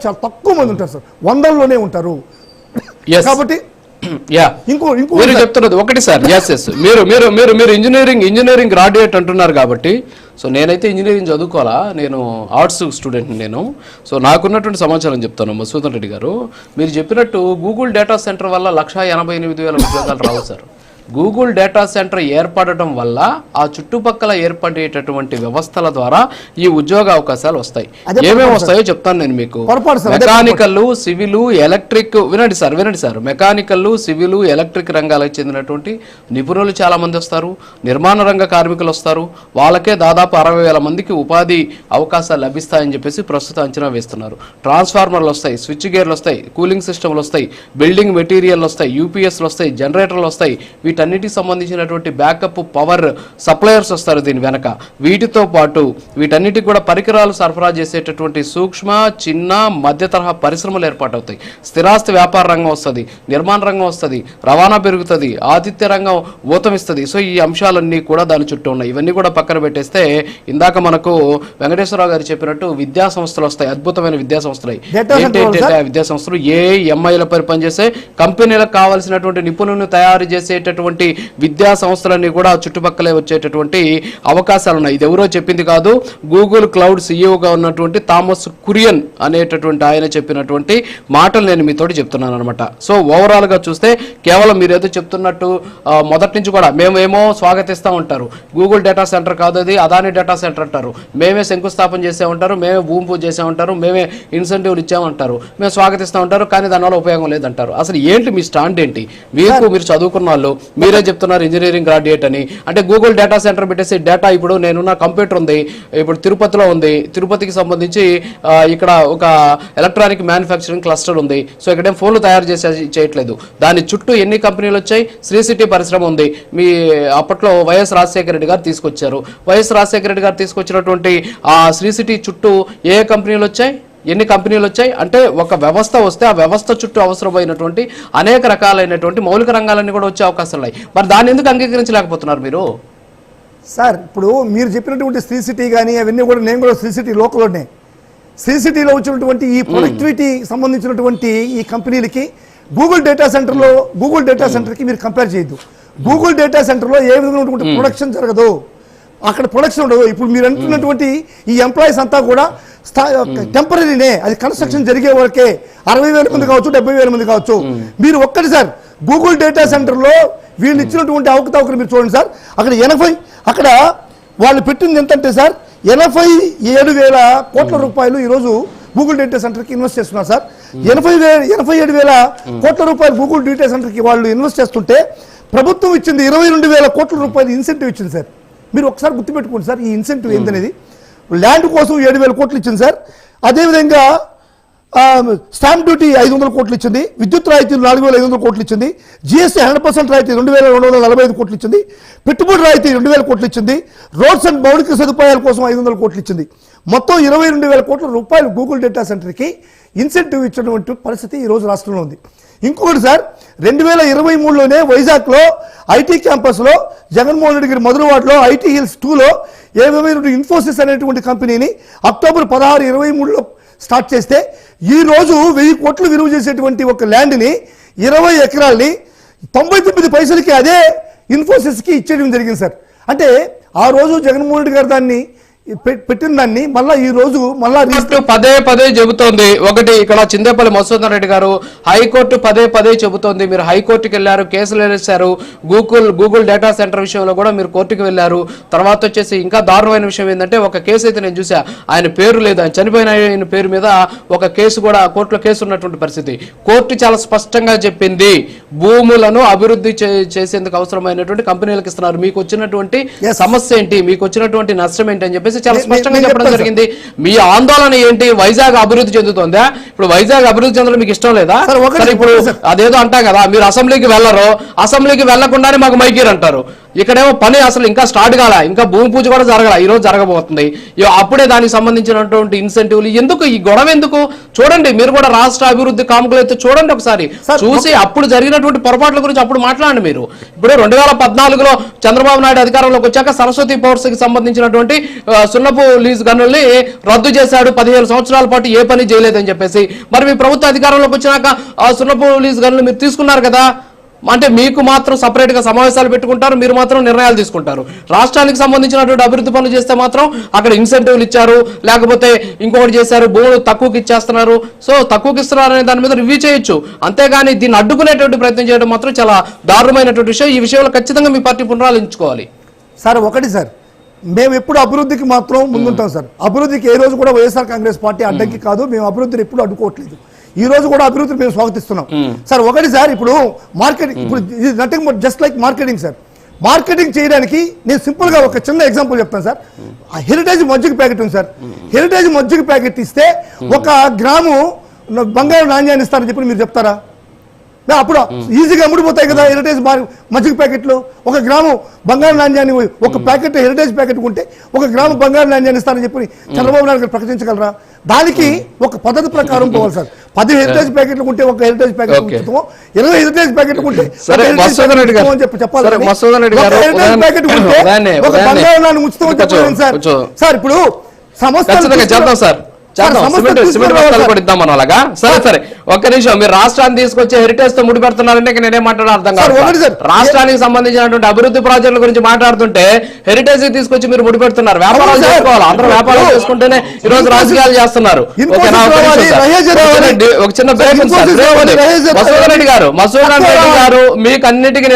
చాలా తక్కువ మంది ఉంటారు సార్, వందల్లోనే ఉంటారు. కాబట్టి మీరు చెప్తున్నది ఒకటి సార్. మీరు మీరు మీరు మీరు ఇంజనీరింగ్ గ్రాడ్యుయేట్ అంటున్నారు కాబట్టి, సో నేనైతే ఇంజనీరింగ్ చదువుకోవాలా, నేను ఆర్ట్స్ స్టూడెంట్ నేను. సో నాకున్నటువంటి సమాచారం చెప్తాను మధుసూదన్ రెడ్డి గారు. మీరు చెప్పినట్టు గూగుల్ డేటా సెంటర్ వల్ల 1,88,000 ఉద్యోగాలు రావు సార్. గూగుల్ డేటా సెంటర్ ఏర్పడటం వల్ల ఆ చుట్టుపక్కల ఏర్పడేటటువంటి వ్యవస్థల ద్వారా ఈ ఉద్యోగ అవకాశాలు వస్తాయి. ఏమేమి వస్తాయో చెప్తాను నేను మీకు. మెకానికల్, సివిల్, ఎలక్ట్రిక్, వినండి సార్, మెకానికల్, సివిల్, ఎలక్ట్రిక్ రంగాలకు చెందినటువంటి నిపుణులు చాలా మంది వస్తారు. నిర్మాణ రంగ కార్మికులు వస్తారు. వాళ్ళకే దాదాపు 60,000 మందికి ఉపాధి అవకాశాలు లభిస్తాయని చెప్పేసి ప్రస్తుతం అంచనా వేస్తున్నారు. ట్రాన్స్ఫార్మర్లు వస్తాయి, స్విచ్ గేర్లు వస్తాయి, కూలింగ్ సిస్టమ్లు వస్తాయి, బిల్డింగ్ మెటీరియల్ వస్తాయి, యూపీఎస్లు వస్తాయి, జనరేటర్లు వస్తాయి. వీటన్నిటికి సంబంధించినటువంటి బ్యాకప్ పవర్ సప్లయర్స్ వస్తారు దీని వెనక. వీటితో పాటు వీటన్నిటికి కూడా పరికరాలు సరఫరా చేసేటటువంటి సూక్ష్మ, చిన్న, మధ్య తరహా పరిశ్రమలు ఏర్పాటవుతాయి. స్థిరాస్తి వ్యాపార రంగం వస్తుంది, నిర్మాణ రంగం వస్తుంది, రవాణా పెరుగుతుంది, ఆతిథ్య రంగం ఊతమిస్తుంది. సో ఈ అంశాలన్నీ కూడా దాని చుట్టూ ఉన్నాయి. ఇవన్నీ కూడా పక్కన పెట్టేస్తే ఇందాక మనకు వెంకటేశ్వరరావు గారు చెప్పినట్టు విద్యా సంస్థలు వస్తాయి, అద్భుతమైన విద్యా సంస్థలు. విద్యా సంస్థలు ఎంఐలపై పనిచేసే కంపెనీలకు కావాల్సినటువంటి నిపుణులను తయారు చేసేటటువంటి విద్యా సంస్థలన్నీ కూడా చుట్టుపక్కలే వచ్చేటటువంటి అవకాశాలు ఉన్నాయి. ఇది ఎవరో చెప్పింది కాదు, గూగుల్ క్లౌడ్ సీఈఓగా ఉన్నటువంటి థామస్ కురియన్ అనేటటువంటి ఆయన చెప్పినటువంటి మాటలు నేను మీతోటి చెప్తున్నాను అనమాట. సో ఓవరాల్ గా చూస్తే కేవలం మీరేదో చెప్తున్నట్టు మొదటి నుంచి కూడా మేమేమో స్వాగతిస్తూ ఉంటారు. గూగుల్ డేటా సెంటర్ కాదు అది, అదాని డేటా సెంటర్ అంటారు. మేమే శంకుస్థాపన చేసే ఉంటారు, మేమే భూమి పూజ చేసే ఉంటారు, మేమే ఇన్సెంటివ్లు ఇచ్చామంటారు, మేము స్వాగతిస్తూ ఉంటారు, కానీ దానివల్ల ఉపయోగం లేదంటారు. అసలు ఏంటి మీ స్టాండ్ ఏంటి? మీరు చదువుకున్న వాళ్ళు, మీరే చెప్తున్నారు ఇంజనీరింగ్ గ్రాడ్యుయేట్ అని. అంటే గూగుల్ డేటా సెంటర్ పెట్టేసి డేటా, ఇప్పుడు నేనున్న కంప్యూటర్ ఉంది, ఇప్పుడు తిరుపతిలో ఉంది, తిరుపతికి సంబంధించి ఇక్కడ ఒక ఎలక్ట్రానిక్ మ్యానుఫ్యాక్చరింగ్ క్లస్టర్ ఉంది. సో ఇక్కడేం ఫోన్లు తయారు చేయట్లేదు, దాని చుట్టూ ఎన్ని కంపెనీలు వచ్చాయి? శ్రీ సిటీ పరిశ్రమ ఉంది, మీ అప్పట్లో వైఎస్ రాజశేఖర రెడ్డి గారు తీసుకొచ్చారు. వైఎస్ రాజశేఖర రెడ్డి గారు తీసుకొచ్చినటువంటి ఆ శ్రీ సిటీ చుట్టూ ఏ కంపెనీలు వచ్చాయి? ఎన్ని కంపెనీలు వచ్చాయి? అంటే ఒక వ్యవస్థ వస్తే ఆ వ్యవస్థ చుట్టూ అవసరమైనటువంటి అనేక రకాలైనటువంటి మౌలిక రంగాలన్నీ కూడా వచ్చే అవకాశాలు ఉన్నాయి. మరి దాన్ని ఎందుకు అంగీకరించలేకపోతున్నారు మీరు? సార్ ఇప్పుడు మీరు చెప్పినటువంటి శ్రీ సిటీ కానీ అవన్నీ కూడా, నేను కూడా శ్రీ సిటీ లోకల్లోనే, శ్రీ సిటీలో వచ్చినటువంటి ఈ ప్రొడక్టివిటీ సంబంధించినటువంటి ఈ కంపెనీలకి గూగుల్ డేటా సెంటర్కి మీరు కంపేర్ చేయొద్దు. గూగుల్ డేటా సెంటర్లో ఏ విధమైనటువంటి ప్రొడక్షన్ జరగదు, అక్కడ ప్రొడక్షన్ ఉండదు. ఇప్పుడు మీరు అంటున్నటువంటి ఈ ఎంప్లాయీస్ అంతా కూడా టెంపరీనే, అది కన్స్ట్రక్షన్ జరిగే వరకే. 60,000 మంది కావచ్చు, 70,000 మంది కావచ్చు. మీరు ఒక్కటి సార్ గూగుల్ డేటా సెంటర్లో వీళ్ళు ఇచ్చినటువంటి అవకతవకలు మీరు చూడండి సార్. అక్కడ వాళ్ళు పెట్టింది ఎంతంటే సార్ 87,000 కోట్ల రూపాయలు ఈరోజు గూగుల్ డేటా సెంటర్కి ఇన్వెస్ట్ చేస్తున్నారు సార్. 87,000 కోట్ల రూపాయలు గూగుల్ డేటా సెంటర్కి వాళ్ళు ఇన్వెస్ట్ చేస్తుంటే ప్రభుత్వం ఇచ్చింది 22,000 కోట్ల రూపాయలు ఇన్సెంటివ్ ఇచ్చింది సార్. మీరు ఒకసారి గుర్తుపెట్టుకోండి సార్ ఈ ఇన్సెంటివ్ ఏంటనేది. ల్యాండ్ కోసం 7,000 కోట్లు ఇచ్చింది సార్. అదేవిధంగా స్టాంప్ డ్యూటీ 500 కోట్లు ఇచ్చింది, విద్యుత్ రాయితీలు 4,500 కోట్లు ఇచ్చింది, జిఎస్టీ 100% రాయితీ 2,245 కోట్లు ఇచ్చింది, పెట్టుబడి రాయితీ 2,000 కోట్లు ఇచ్చింది, రోడ్స్ అండ్ మౌలిక సదుపాయాల కోసం 500 కోట్లు ఇచ్చింది. మొత్తం 22,000 కోట్ల రూపాయలు గూగుల్ డేటా సెంటర్కి ఇన్సెంటివ్ ఇచ్చినటువంటి పరిస్థితి ఈరోజు రాష్ట్రంలో ఉంది. ఇంకొకటి సార్ 2023లోనే వైజాగ్లో ఐటీ క్యాంపస్లో జగన్మోహన్ రెడ్డి గారి మొదలువాడలో ఐటీ హిల్స్ 2లో ఏ విధమైన ఇన్ఫోసిస్ అనేటువంటి కంపెనీని అక్టోబర్ 16, 2023లో స్టార్ట్ చేస్తే ఈ రోజు 1,000 కోట్లు విలువ చేసేటువంటి ఒక ల్యాండ్ని 20 ఎకరాల్ని 99 పైసలకి అదే ఇన్ఫోసిస్కి ఇచ్చేయడం జరిగింది సార్. అంటే ఆ రోజు జగన్మోహన్ రెడ్డి గారు దాన్ని పెట్టిన దాన్ని మళ్ళీ ఈ రోజు పదే చెబుతోంది. ఒకటి ఇక్కడ చిందేపల్లి మధుసూదన్ రెడ్డి గారు, హైకోర్టు పదే చెబుతోంది, మీరు హైకోర్టుకి వెళ్ళారు, కేసులు వేశారు, గూగుల్ డేటా సెంటర్ విషయంలో కూడా మీరు కోర్టుకు వెళ్ళారు. తర్వాత వచ్చేసి ఇంకా దారుణమైన విషయం ఏంటంటే, ఒక కేసు అయితే నేను చూసా, ఆయన పేరు లేదు, ఆయన చనిపోయిన ఆయన పేరు మీద ఒక కేసు కూడా కోర్టులో కేసు ఉన్నటువంటి పరిస్థితి. కోర్టు చాలా స్పష్టంగా చెప్పింది, భూములను అభివృద్ధి చేసేందుకు అవసరమైనటువంటి కంపెనీలకు ఇస్తున్నారు, మీకు వచ్చినటువంటి సమస్య ఏంటి, మీకు వచ్చినటువంటి నష్టం ఏంటి అని చెప్పేసి చాలా స్పష్టంగా చెప్పడం జరిగింది. మీ ఆందోళన ఏంటి? వైజాగ్ అభివృద్ధి చెందుతుందా? ఇప్పుడు వైజాగ్ అభివృద్ధి చెందడం మీకు ఇష్టం లేదా? ఇప్పుడు అదేదో అంటాం కదా, మీరు అసెంబ్లీకి వెళ్ళరు, అసెంబ్లీకి వెళ్లకుండానే మాకు మైకీర్ అంటారు. ఇక్కడేమో పని అసలు ఇంకా స్టార్ట్ కాల, ఇంకా భూమి పూజ కూడా జరగాల, ఈ రోజు జరగబోతుంది. అప్పుడే దానికి సంబంధించినటువంటి ఇన్సెంటివ్లు ఎందుకు, ఈ గొడవ ఎందుకు? చూడండి, మీరు కూడా రాష్ట్ర అభివృద్ధి కాముకులు అయితే చూడండి ఒకసారి, చూసి అప్పుడు జరిగినటువంటి పొరపాట్ల గురించి అప్పుడు మాట్లాడండి. మీరు ఇప్పుడు 2014లో చంద్రబాబు నాయుడు అధికారంలోకి వచ్చాక సరస్వతి పవర్స్ కి సంబంధించినటువంటి సున్నపు లీజ్ గనుల్ని రద్దు చేశాడు, 15 సంవత్సరాల పాటు ఏ పని చేయలేదని చెప్పేసి. మరి మీ ప్రభుత్వ అధికారంలోకి వచ్చినాక ఆ సున్నపు లీజ్ గనులు మీరు తీసుకున్నారు కదా, అంటే మీకు మాత్రం సపరేట్ గా సమావేశాలు పెట్టుకుంటారు, మీరు మాత్రం నిర్ణయాలు తీసుకుంటారు. రాష్ట్రానికి సంబంధించినటువంటి అభివృద్ధి పనులు చేస్తే మాత్రం అక్కడ ఇన్సెంటివ్లు ఇచ్చారు, లేకపోతే ఇంకొకటి చేశారు, భూములు తక్కువకి ఇచ్చేస్తున్నారు, సో తక్కువకి ఇస్తున్నారు అనే దాని మీద రివ్యూ చేయొచ్చు. అంతేగాని దీన్ని అడ్డుకునేటువంటి ప్రయత్నం చేయడం మాత్రం చాలా దారుణమైనటువంటి విషయం. ఈ విషయంలో ఖచ్చితంగా మీ పార్టీ పునరాలోచించుకోవాలి. సార్ ఒకటి సార్, మేము ఎప్పుడు అభివృద్ధికి మాత్రం ముందుంటాం సార్. అభివృద్ధికి ఏ రోజు కూడా వైఎస్ఆర్ కాంగ్రెస్ పార్టీ అడ్డంకి కాదు, మేము అభివృద్ధిని ఎప్పుడు అడ్డుకోవట్లేదు. ఈ రోజు కూడా అభివృద్ధిని మేము స్వాగతిస్తున్నాం సార్. ఒకటి సార్, ఇప్పుడు మార్కెటింగ్, ఇప్పుడు ఇది nothing but just like marketing sir. Marketing చేయడానికి నేను సింపుల్ గా ఒక చిన్న ఎగ్జాంపుల్ చెప్తాను సార్. హెరిటేజ్ మజ్జిగ ప్యాకెట్ ఉంది సార్. హెరిటేజ్ మజ్జిగ ప్యాకెట్ ఇస్తే 1 గ్రాము బంగారు నాణ్యాన్ని ఇస్తారని చెప్పి మీరు చెప్తారా? అప్పుడు ఈజీగా అమ్ముడిపోతాయి కదా హెరిటేజ్ మజ్జిగ ప్యాకెట్లు. 1 గ్రాము బంగారు నాణ్యాన్ని, ఒక ప్యాకెట్ హెరిటేజ్ ప్యాకెట్ ఉంటే 1 గ్రాము బంగారు నాణ్యాన్ని ఇస్తారని చెప్పి చంద్రబాబు నాయుడు గారు ప్రకటించగలరా? దానికి ఒక పద్ధతి ప్రకారం పోవాలి సార్. 10 హెరిటేజ్ ప్యాకెట్లు ఉంటే 1 హెరిటేజ్ ప్యాకెట్ ఉచితం, 20 హెరిటేజ్ ప్యాకెట్లు ఉంటే బంగారు నాణ్యం ఉచితం అని చెప్పాలి సార్. సార్ ఇప్పుడు సంస్థ ఇద్దాం మనం అలాగా. సరే ఒక్క నిమిషం, మీరు రాష్ట్రాన్ని తీసుకొచ్చి హెరిటేజ్ తో ముడిపెడుతున్నారంటే నేనేం మాట్లాడాలి అర్థం కాదు. రాష్ట్రానికి సంబంధించినటువంటి అభివృద్ధి ప్రాజెక్టుల గురించి మాట్లాడుతుంటే హెరిటేజ్ తీసుకొచ్చి మీరు ముడిపెడుతున్నారు. వ్యాపారాలు చేసుకోవాలి, అందరూ వ్యాపారాలు చేసుకుంటేనే ఈ రోజు రాజకీయాలు చేస్తున్నారు. ఒక చిన్న బ్రేక్ ఉంది సార్. మసూదన్ రెడ్డి గారు మీకు అన్నిటికీ